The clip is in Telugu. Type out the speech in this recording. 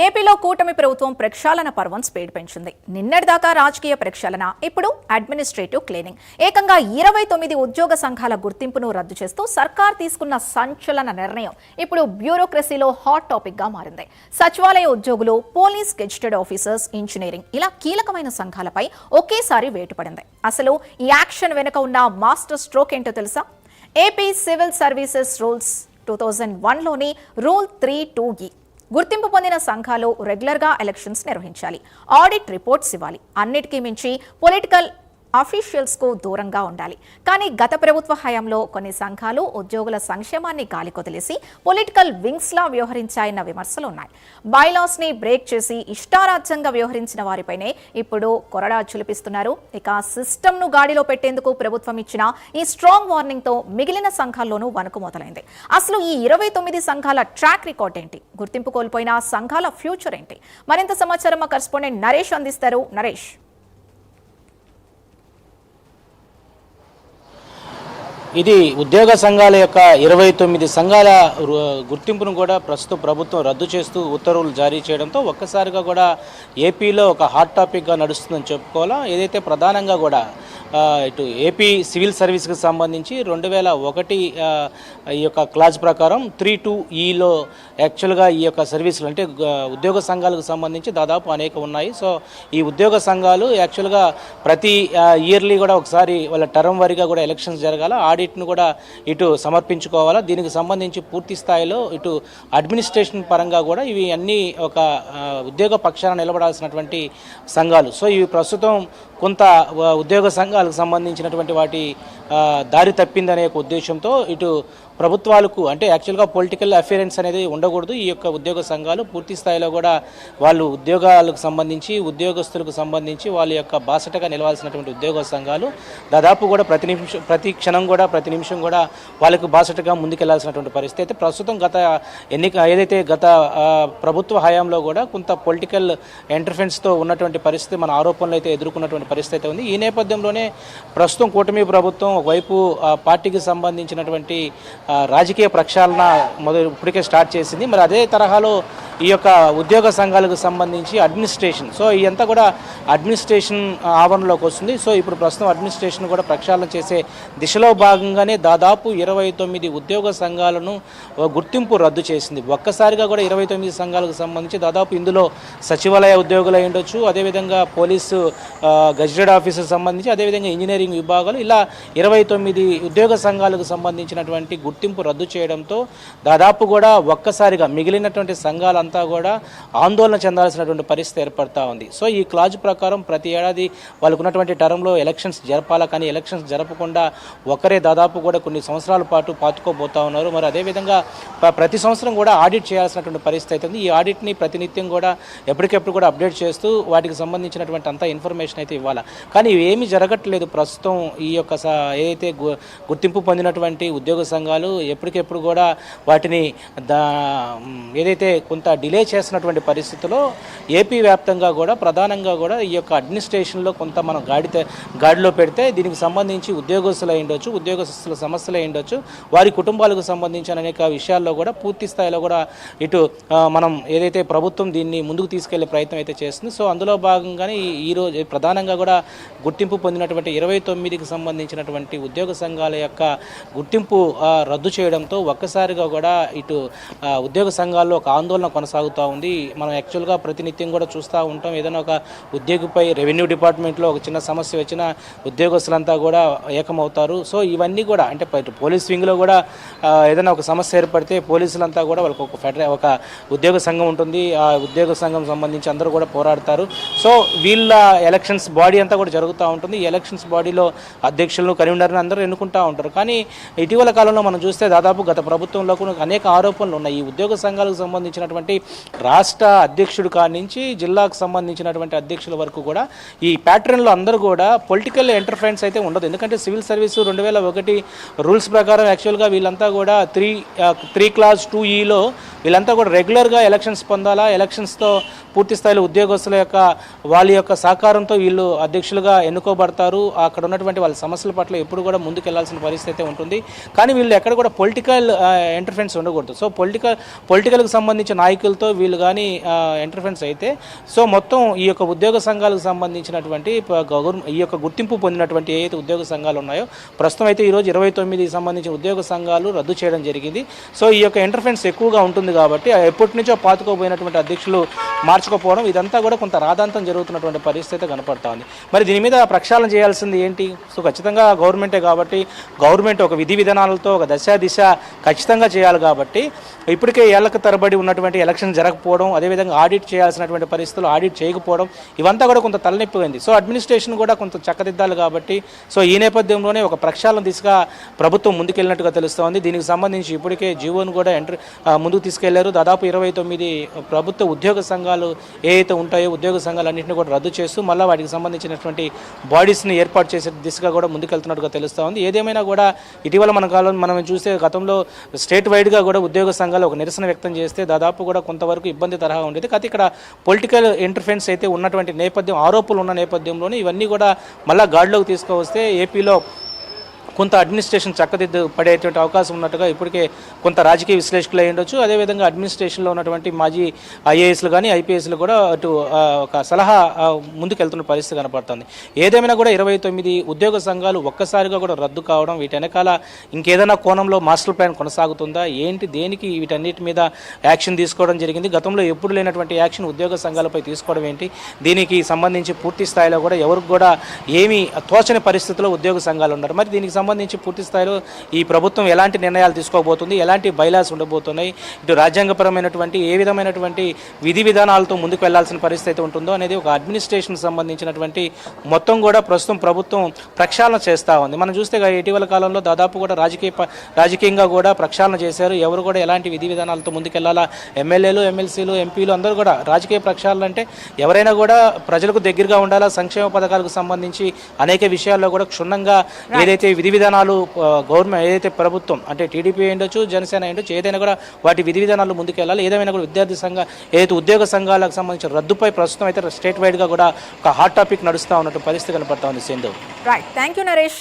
ఏపీలో కూటమి ప్రభుత్వం ప్రక్షాళన పర్వం స్పీడ్ పెంచింది. నిన్నటిదాకా రాజకీయ ప్రక్షాళన, ఇప్పుడు అడ్మినిస్ట్రేటివ్ క్లీనింగ్. ఏకంగా 29 ఉద్యోగ సంఘాల గుర్తింపును రద్దు చేస్తూ సర్కార్ తీసుకున్న సంచలన నిర్ణయం ఇప్పుడు బ్యూరోక్రసీలో హాట్ టాపిక్ గా మారింది. సచివాలయ ఉద్యోగులు, పోలీస్, గెజిటెడ్ ఆఫీసర్స్, ఇంజనీరింగ్ ఇలా కీలకమైన సంఘాలపై ఒకేసారి వేటు పడింది. అసలు ఈ యాక్షన్ వెనుక ఉన్న మాస్టర్ స్ట్రోక్ ఏంటో తెలుసా? ఏపీ సివిల్ సర్వీసెస్ రూల్స్ 2001లోని రూల్ 3(2)E గుర్తింపు పొందిన సంఘాలు రెగ్యులర్గా ఎలక్షన్స్ నిర్వహించాలి, ఆడిట్ రిపోర్ట్స్ ఇవ్వాలి, అన్నిటికీ మించి పొలిటికల్ అఫీషియల్స్ కు దూరంగా ఉండాలి. కానీ గత ప్రభుత్వ హయాంలో కొన్ని సంఘాలు ఉద్యోగుల సంక్షేమాన్ని గాలికొదిలేసి పొలిటికల్ వింగ్స్ లా వ్యవహరించాయన్న విమర్శలు ఉన్నాయి. బైలాస్ ని బ్రేక్ చేసి ఇష్టారాజ్యంగా వ్యవహరించిన వారిపైనే ఇప్పుడు కొరడా చులిపిస్తున్నారు. ఇక సిస్టమ్ ను గాడిలో పెట్టేందుకు ప్రభుత్వం ఇచ్చిన ఈ స్ట్రాంగ్ వార్నింగ్ తో మిగిలిన సంఘాల్లోనూ వణుకు మొదలైంది. అసలు ఈ 29 సంఘాల ట్రాక్ రికార్డ్ ఏంటి? గుర్తింపు కోల్పోయిన సంఘాల ఫ్యూచర్ ఏంటి? మరింత సమాచారం మా కరెస్పాండెంట్ నరేష్ అందిస్తారు. నరేష్, ఇది ఉద్యోగ సంఘాల యొక్క 29 సంఘాల గుర్తింపును కూడా ప్రస్తుతం ప్రభుత్వం రద్దు చేస్తూ ఉత్తర్వులు జారీ చేయడంతో ఒక్కసారిగా కూడా ఏపీలో ఒక హాట్ టాపిక్గా నడుస్తుందని చెప్పుకోవాలా. ఏదైతే ప్రధానంగా కూడా ఇటు ఏపీ సివిల్ సర్వీస్కి సంబంధించి 2001 ఈ యొక్క క్లాజ్ ప్రకారం 3(2)Eలో యాక్చువల్గా ఈ యొక్క సర్వీసులు అంటే ఉద్యోగ సంఘాలకు సంబంధించి దాదాపు అనేక ఉన్నాయి. సో ఈ ఉద్యోగ సంఘాలు యాక్చువల్గా ప్రతి ఇయర్లీ కూడా ఒకసారి వాళ్ళ టర్మ్ వారీగా కూడా ఎలక్షన్స్ జరగాల, ఆడిట్ను కూడా ఇటు సమర్పించుకోవాలా. దీనికి సంబంధించి పూర్తి స్థాయిలో ఇటు అడ్మినిస్ట్రేషన్ పరంగా కూడా ఇవి అన్నీ ఒక ఉద్యోగ పక్షాన నిలబడాల్సినటువంటి సంఘాలు. సో ఇవి ప్రస్తుతం కొంత ఉద్యోగ సంఘాలకు సంబంధించినటువంటి వాటి దారి తప్పిందనే ఒక ఉద్దేశంతో ఇటు ప్రభుత్వాలకు అంటే యాక్చువల్గా పొలిటికల్ అఫియరెన్స్ అనేది ఉండకూడదు. ఈ యొక్క ఉద్యోగ సంఘాలు పూర్తి స్థాయిలో కూడా వాళ్ళు ఉద్యోగాలకు సంబంధించి ఉద్యోగస్తులకు సంబంధించి వాళ్ళ యొక్క బాసటగా నిలవాల్సినటువంటి ఉద్యోగ సంఘాలు దాదాపు కూడా ప్రతి క్షణం కూడా ప్రతి నిమిషం కూడా వాళ్ళకు బాసటగా ముందుకెళ్లాల్సినటువంటి పరిస్థితి అయితే ప్రస్తుతం ఏదైతే గత ప్రభుత్వ హయాంలో కూడా కొంత పొలిటికల్ ఇంటర్ఫెరెన్స్తో ఉన్నటువంటి పరిస్థితి మన ఆరోపణలు అయితే ఎదుర్కొన్నటువంటి పరిస్థితి అయితే ఉంది. ఈ నేపథ్యంలోనే ప్రస్తుతం కూటమి ప్రభుత్వం ఒకవైపు పార్టీకి సంబంధించినటువంటి రాజకీయ ప్రక్షాళన ఇప్పటికే స్టార్ట్ చేసింది. మరి అదే తరహాలో ఈ యొక్క ఉద్యోగ సంఘాలకు సంబంధించి అడ్మినిస్ట్రేషన్, సో ఇదంతా కూడా అడ్మినిస్ట్రేషన్ ఆవరణలోకి వస్తుంది. సో ఇప్పుడు ప్రస్తుతం అడ్మినిస్ట్రేషన్ కూడా ప్రక్షాళన చేసే దిశలో భాగంగానే దాదాపు 29 ఉద్యోగ సంఘాలను గుర్తింపు రద్దు చేసింది. ఒక్కసారిగా కూడా 29 సంఘాలకు సంబంధించి దాదాపు ఇందులో సచివాలయ ఉద్యోగులు అయి ఉండొచ్చు, అదేవిధంగా పోలీసు గెజిటెడ్ ఆఫీసర్ సంబంధించి, అదేవిధంగా ఇంజనీరింగ్ విభాగాలు ఇలా 29 ఉద్యోగ సంఘాలకు సంబంధించినటువంటి గుర్తింపు రద్దు చేయడంతో దాదాపు కూడా ఒక్కసారిగా మిగిలినటువంటి సంఘాలంతా కూడా ఆందోళన చెందాల్సినటువంటి పరిస్థితి ఏర్పడతా ఉంది. సో ఈ క్లాజ్ ప్రకారం ప్రతి ఏడాది వాళ్ళకు ఉన్నటువంటి టర్మ్లో ఎలక్షన్స్ జరపాలా, కానీ ఎలక్షన్స్ జరపకుండా ఒకరే దాదాపు కూడా కొన్ని సంవత్సరాల పాటు పాతుకోబోతా ఉన్నారు. మరి అదేవిధంగా ప్రతి సంవత్సరం కూడా ఆడిట్ చేయాల్సినటువంటి పరిస్థితి అవుతుంది. ఈ ఆడిట్ని ప్రతినిత్యం కూడా ఎప్పటికెప్పుడు కూడా అప్డేట్ చేస్తూ వాటికి సంబంధించినటువంటి అంతా ఇన్ఫర్మేషన్ అయితే ఇవ్వాలి. కానీ ఏమీ జరగట్లేదు. ప్రస్తుతం ఈ యొక్క ఏదైతే గుర్తింపు పొందినటువంటి ఉద్యోగ సంఘాలు ఎప్పటికెప్పుడు కూడా వాటిని ఏదైతే కొంత డిలే చేస్తున్నటువంటి పరిస్థితుల్లో ఏపీ వ్యాప్తంగా కూడా ప్రధానంగా కూడా ఈ యొక్క అడ్మినిస్ట్రేషన్లో కొంత మనం గాడిలో పెడితే దీనికి సంబంధించి ఉద్యోగస్తులు అయ్యుండొచ్చు, ఉద్యోగస్తుల సమస్యలు అయ్యుండొచ్చు, వారి కుటుంబాలకు సంబంధించిన అనేక విషయాల్లో కూడా పూర్తి స్థాయిలో కూడా ఇటు మనం ఏదైతే ప్రభుత్వం దీన్ని ముందుకు తీసుకెళ్లే ప్రయత్నం అయితే చేస్తుంది. సో అందులో భాగంగానే ఈరోజు ప్రధానంగా కూడా గుర్తింపు పొందినటువంటి 29కి సంబంధించినటువంటి ఉద్యోగ సంఘాల యొక్క గుర్తింపు రద్దు చేయడంతో ఒక్కసారిగా కూడా ఇటు ఉద్యోగ సంఘాల్లో ఒక ఆందోళన కొనసాగుతూ ఉంది. మనం యాక్చువల్గా ప్రతినిత్యం కూడా చూస్తూ ఉంటాం, ఏదైనా ఒక ఉద్యోగిపై రెవెన్యూ డిపార్ట్మెంట్లో ఒక చిన్న సమస్య వచ్చినా ఉద్యోగస్తులంతా కూడా ఏకమవుతారు. సో ఇవన్నీ కూడా అంటే పోలీస్ వింగ్లో కూడా ఏదైనా ఒక సమస్య ఏర్పడితే పోలీసులంతా కూడా వాళ్ళకి ఒక ఉద్యోగ సంఘం ఉంటుంది. ఆ ఉద్యోగ సంఘం సంబంధించి అందరూ కూడా పోరాడతారు. సో వీళ్ళ ఎలక్షన్స్ బాడీ అంతా కూడా జరుగుతూ ఉంటుంది. ఈ ఎలక్షన్స్ బాడీలో అధ్యక్షులను, కన్వీనర్ని అందరూ ఎన్నుకుంటూ ఉంటారు. కానీ ఇటీవల కాలంలో మనం చూస్తే దాదాపు గత ప్రభుత్వంలో కూడా అనేక ఆరోపణలు ఉన్నాయి. ఈ ఉద్యోగ సంఘాలకు సంబంధించినటువంటి రాష్ట్ర అధ్యక్షుడు కాడి నుంచి జిల్లాకు సంబంధించినటువంటి అధ్యక్షుల వరకు కూడా ఈ ప్యాటర్న్లో అందరూ కూడా పొలిటికల్ ఇంటర్ఫరెన్స్ అయితే ఉండదు. ఎందుకంటే సివిల్ సర్వీసు 2001 రూల్స్ ప్రకారం యాక్చువల్గా వీళ్ళంతా కూడా 3(2)Eలో వీళ్ళంతా కూడా రెగ్యులర్గా ఎలక్షన్స్ పొందాలా, ఎలక్షన్స్తో పూర్తి స్థాయిలో ఉద్యోగస్తుల యొక్క వాళ్ళ యొక్క సహకారంతో వీళ్ళు అధ్యక్షులుగా ఎన్నుకోబడతారు. అక్కడ ఉన్నటువంటి వాళ్ళ సమస్యల పట్ల ఎప్పుడు కూడా ముందుకు వెళ్లాల్సిన పరిస్థితి ఉంటుంది. కానీ వీళ్ళు ఎక్కడ కూడా పొలిటికల్ ఇంటర్ఫరెన్స్ ఉండకూడదు. సో పొలిటికల్కి సంబంధించిన నాయకులు నాయకులతో వీళ్ళు కానీ ఇంటర్ఫరెన్స్ అయితే సో మొత్తం ఈ యొక్క ఉద్యోగ సంఘాలకు సంబంధించినటువంటి ఈ యొక్క గుర్తింపు పొందినటువంటి ఏదైతే ఉద్యోగ సంఘాలు ఉన్నాయో ప్రస్తుతం అయితే ఈరోజు 29 సంబంధించిన ఉద్యోగ సంఘాలు రద్దు చేయడం జరిగింది. సో ఈ యొక్క ఇంటర్ఫరెన్స్ ఎక్కువగా ఉంటుంది కాబట్టి ఎప్పటి నుంచో పాతుకోపోయినటువంటి అధ్యక్షులు మార్చుకోపోవడం ఇదంతా కూడా కొంత రాదాంతం జరుగుతున్నటువంటి పరిస్థితి కనపడతా ఉంది. మరి దీని మీద ప్రక్షాళన చేయాల్సింది ఏంటి? సో ఖచ్చితంగా గవర్నమెంటే కాబట్టి గవర్నమెంట్ ఒక విధి విధానాలతో ఒక దిశ ఖచ్చితంగా చేయాలి కాబట్టి ఇప్పటికే ఏళ్లకు తరబడి ఉన్నటువంటి ఎలక్షన్ జరగకపోవడం, అదేవిధంగా ఆడిట్ చేయాల్సినటువంటి పరిస్థితులు ఆడిట్ చేయకపోవడం ఇవంతా కూడా కొంత తలనొప్పిపోయింది. సో అడ్మినిస్ట్రేషన్ కూడా కొంత చక్కదిద్దాలి కాబట్టి సో ఈ నేపథ్యంలోనే ఒక ప్రక్షాళన దిశగా ప్రభుత్వం ముందుకెళ్ళినట్టుగా తెలుస్తోంది. దీనికి సంబంధించి ఇప్పటికే జీవోను కూడా ముందుకు తీసుకెళ్లారు. దాదాపు 29 ప్రభుత్వ ఉద్యోగ సంఘాలు ఏవైతే ఉంటాయో ఉద్యోగ సంఘాలన్నింటినీ కూడా రద్దు చేస్తూ మళ్ళీ వాటికి సంబంధించినటువంటి బాడీస్ని ఏర్పాటు చేసే దిశగా కూడా ముందుకెళ్తున్నట్టుగా తెలుస్తూ ఉంది. ఏదేమైనా కూడా ఇటీవల మనం చూస్తే గతంలో స్టేట్ వైడ్గా కూడా ఉద్యోగ సంఘాలు ఒక నిరసన వ్యక్తం చేస్తే దాదాపు కూడా కొంతవరకు ఇబ్బంది తరహా ఉండేది. కానీ ఇక్కడ పొలిటికల్ ఇంటర్ఫరెన్స్ అయితే ఉన్నటువంటి నేపథ్యం, ఆరోపణలు ఉన్న నేపథ్యంలోనే ఇవన్నీ కూడా మళ్ళీ గాడిలోకి తీసుకువస్తే ఏపీలో కొంత అడ్మినిస్ట్రేషన్ చక్కదిద్దు పడేటువంటి అవకాశం ఉన్నట్టుగా ఇప్పటికే కొంత రాజకీయ విశ్లేషకులు అయి ఉండొచ్చు. అదేవిధంగా అడ్మినిస్ట్రేషన్లో ఉన్నటువంటి మాజీ ఐఏఎస్లు కానీ ఐపీఎస్లు కూడా అటు ఒక సలహా ముందుకెళ్తున్న పరిస్థితి కనపడుతుంది. ఏదేమైనా కూడా 29 ఉద్యోగ సంఘాలు ఒక్కసారిగా కూడా రద్దు కావడం, వీటి వెనకాల ఇంకేదైనా కోణంలో మాస్టర్ ప్లాన్ కొనసాగుతుందా ఏంటి, దేనికి వీటన్నిటి మీద యాక్షన్ తీసుకోవడం జరిగింది? గతంలో ఎప్పుడు లేనటువంటి యాక్షన్ ఉద్యోగ సంఘాలపై తీసుకోవడం ఏంటి? దీనికి సంబంధించి పూర్తి స్థాయిలో కూడా ఎవరికి కూడా ఏమీ తోచని పరిస్థితిలో ఉద్యోగ సంఘాలు ఉన్నారు. మరి దీనికి సంబంధించి పూర్తి స్థాయిలో ఈ ప్రభుత్వం ఎలాంటి నిర్ణయాలు తీసుకోబోతుంది, ఎలాంటి బైలాస్ ఉండబోతున్నాయి, ఇటు రాజ్యాంగపరమైనటువంటి ఏ విధమైనటువంటి విధి విధానాలతో ముందుకు వెళ్లాల్సిన పరిస్థితి ఉంటుందో అనేది ఒక అడ్మినిస్ట్రేషన్ సంబంధించినటువంటి మొత్తం కూడా ప్రస్తుతం ప్రభుత్వం ప్రక్షాళన చేస్తూ ఉంది. మనం చూస్తే ఇటీవల కాలంలో దాదాపు కూడా రాజకీయంగా కూడా ప్రక్షాళన చేశారు. ఎవరు కూడా ఎలాంటి విధి విధానాలతో ముందుకెళ్లాలా, ఎమ్మెల్యేలు ఎమ్మెల్సీలు ఎంపీలు అందరూ కూడా రాజకీయ ప్రక్షాళన అంటే ఎవరైనా కూడా ప్రజలకు దగ్గరగా ఉండాలా, సంక్షేమ పథకాలకు సంబంధించి అనేక విషయాల్లో కూడా క్షుణ్ణంగా ఏదైతే విధి విధానాలు గవర్నమెంట్ ఏదైతే ప్రభుత్వం అంటే టీడీపీ ఉండొచ్చు, జనసేన ఉండొచ్చు, ఏదైనా కూడా వాటి విధి విధానాలు ముందుకెళ్ళాలి. ఏదైనా కూడా విద్యార్థి ఏదైతే ఉద్యోగ సంఘాలకు సంబంధించిన రద్దుపై ప్రస్తుతం అయితే స్టేట్ వైడ్గా కూడా ఒక హాట్ టాపిక్ నడుస్తూ ఉన్నట్టు పరిస్థితి కనపడతా ఉంది. Sindhu. Right, thank you Naresh.